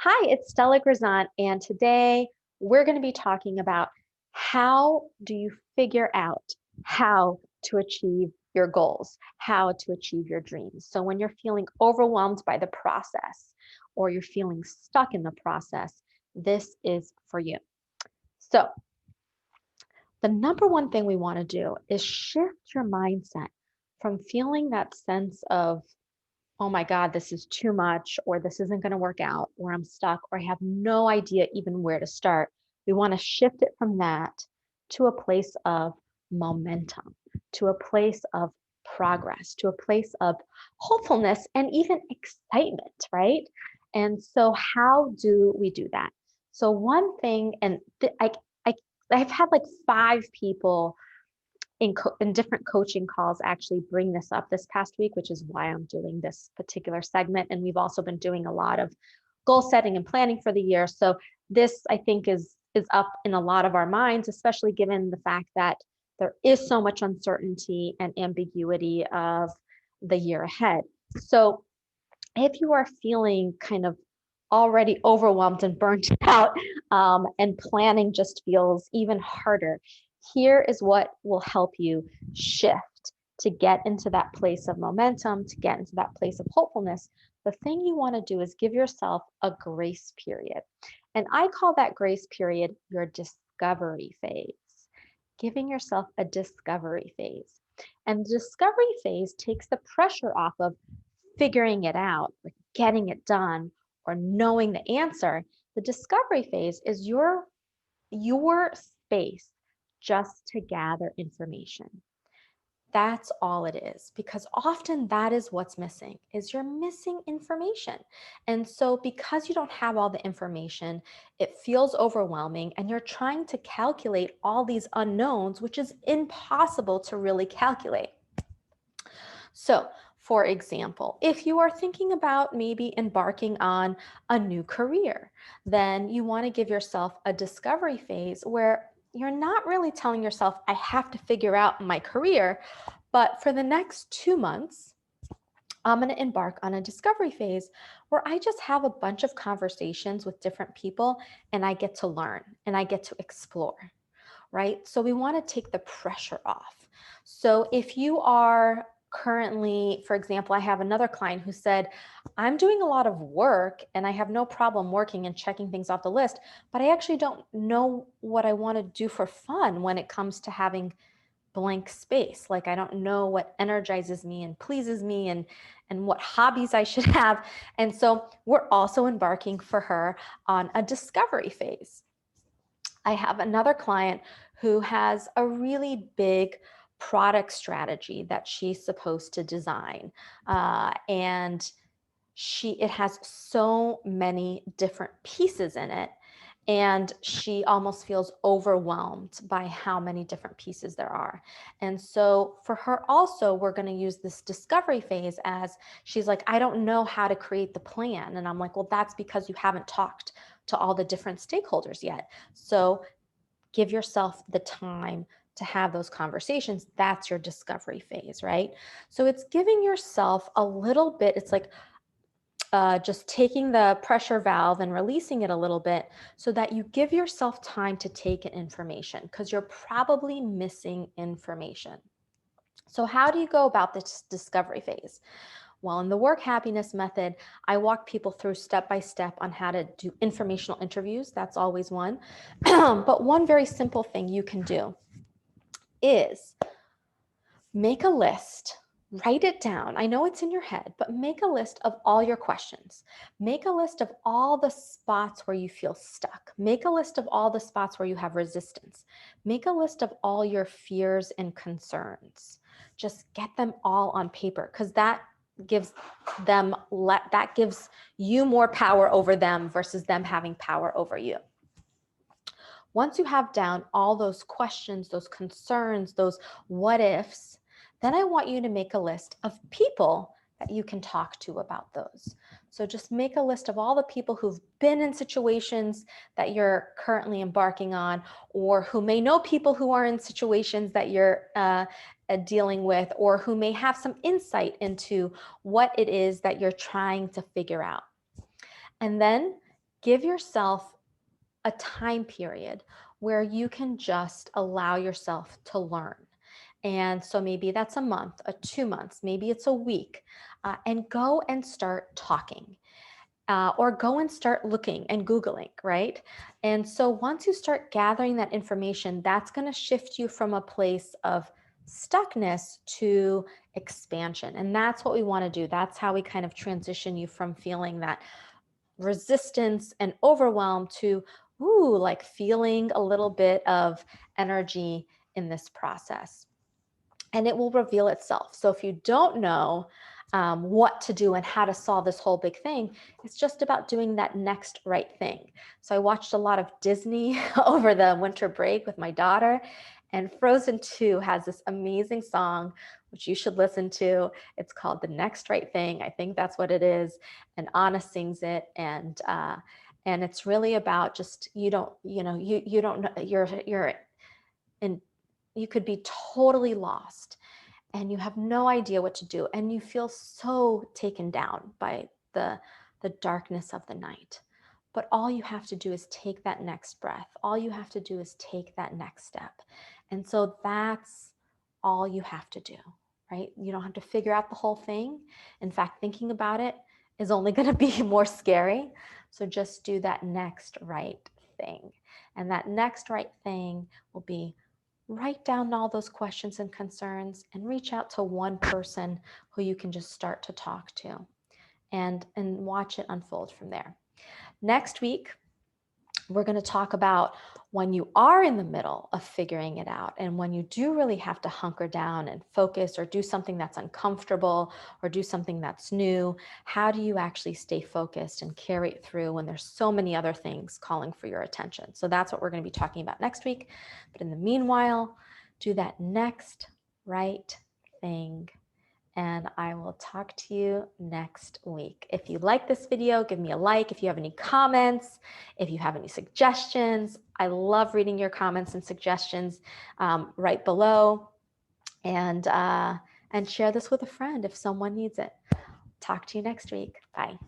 Hi, it's Stella Grizont, and today we're going to be talking about how do you figure out how to achieve your goals, how to achieve your dreams. So when you're feeling overwhelmed by the process or you're feeling stuck in the process, this is for you. So the number one thing we want to do is shift your mindset from feeling that sense of oh my God, this is too much, or this isn't going to work out, or I'm stuck, or I have no idea even where to start. We want to shift it from that to a place of momentum, to a place of progress, to a place of hopefulness and even excitement, right? And so, how do we do that? So, one thing, and I, I've had like five people in different coaching calls actually bring this up this past week, which is why I'm doing this particular segment. And we've also been doing a lot of goal setting and planning for the year. So this I think is up in a lot of our minds, especially given the fact that there is so much uncertainty and ambiguity of the year ahead. So if you are feeling kind of already overwhelmed and burnt out, and planning just feels even harder, here is what will help you shift to get into that place of momentum, to get into that place of hopefulness. The thing you want to do is give yourself a grace period. And I call that grace period your discovery phase, giving yourself a discovery phase. And the discovery phase takes the pressure off of figuring it out, like getting it done, or knowing the answer. The discovery phase is your space just to gather information. That's all it is, because often that is what's missing, is you're missing information. And so because you don't have all the information, it feels overwhelming and you're trying to calculate all these unknowns, which is impossible to really calculate. So, for example, if you are thinking about maybe embarking on a new career, then you want to give yourself a discovery phase where you're not really telling yourself, I have to figure out my career, but for the next 2 months, I'm going to embark on a discovery phase where I just have a bunch of conversations with different people and I get to learn and I get to explore, right? So we want to take the pressure off. So if you are currently, for example, I have another client who said, I'm doing a lot of work and I have no problem working and checking things off the list, but I actually don't know what I want to do for fun when it comes to having blank space. Like I don't know what energizes me and pleases me and what hobbies I should have. And so we're also embarking for her on a discovery phase. I have another client who has a really big product strategy that she's supposed to design. And it has so many different pieces in it. And she almost feels overwhelmed by how many different pieces there are. And so for her also, we're going to use this discovery phase as she's like, I don't know how to create the plan. And I'm like, well, that's because you haven't talked to all the different stakeholders yet. So give yourself the time to have those conversations. That's your discovery phase, right? So it's giving yourself a little bit, it's like just taking the pressure valve and releasing it a little bit so that you give yourself time to take in information because you're probably missing information. So how do you go about this discovery phase? Well, in the work happiness method, I walk people through step by step on how to do informational interviews. That's always one. But one very simple thing you can do is make a list, write it down. I know it's in your head, but make a list of all your questions. Make a list of all the spots where you feel stuck. Make a list of all the spots where you have resistance. Make a list of all your fears and concerns. Just get them all on paper because that gives you more power over them versus them having power over you. Once you have down all those questions, those concerns, those what ifs, then I want you to make a list of people that you can talk to about those. So just make a list of all the people who've been in situations that you're currently embarking on, or who may know people who are in situations that you're dealing with, or who may have some insight into what it is that you're trying to figure out. And then give yourself a time period where you can just allow yourself to learn. And so maybe that's a month, 2 months, maybe it's a week, and go and start talking. Or go and start looking and Googling, right? And so once you start gathering that information, that's going to shift you from a place of stuckness to expansion. And that's what we want to do. That's how we kind of transition you from feeling that resistance and overwhelm to, ooh, like feeling a little bit of energy in this process. And it will reveal itself. So if you don't know what to do and how to solve this whole big thing, it's just about doing that next right thing. So I watched a lot of Disney over the winter break with my daughter, and Frozen 2 has this amazing song, which you should listen to. It's called The Next Right Thing. I think that's what it is. And Anna sings it. And it's really about just, you don't know, you're in, you could be totally lost and you have no idea what to do, and you feel so taken down by the darkness of the night. But all you have to do is take that next breath. All you have to do is take that next step. And so that's all you have to do, right? You don't have to figure out the whole thing. In fact, thinking about it is only going to be more scary. So just do that next right thing. And that next right thing will be write down all those questions and concerns and reach out to one person who you can just start to talk to and watch it unfold from there. Next week, we're going to talk about when you are in the middle of figuring it out and when you do really have to hunker down and focus or do something that's uncomfortable or do something that's new. How do you actually stay focused and carry it through when there's so many other things calling for your attention? So that's what we're going to be talking about next week. But in the meanwhile, do that next right thing. And I will talk to you next week. If you like this video, give me a like. If you have any comments, if you have any suggestions, I love reading your comments and suggestions right below. And share this with a friend if someone needs it. Talk to you next week. Bye.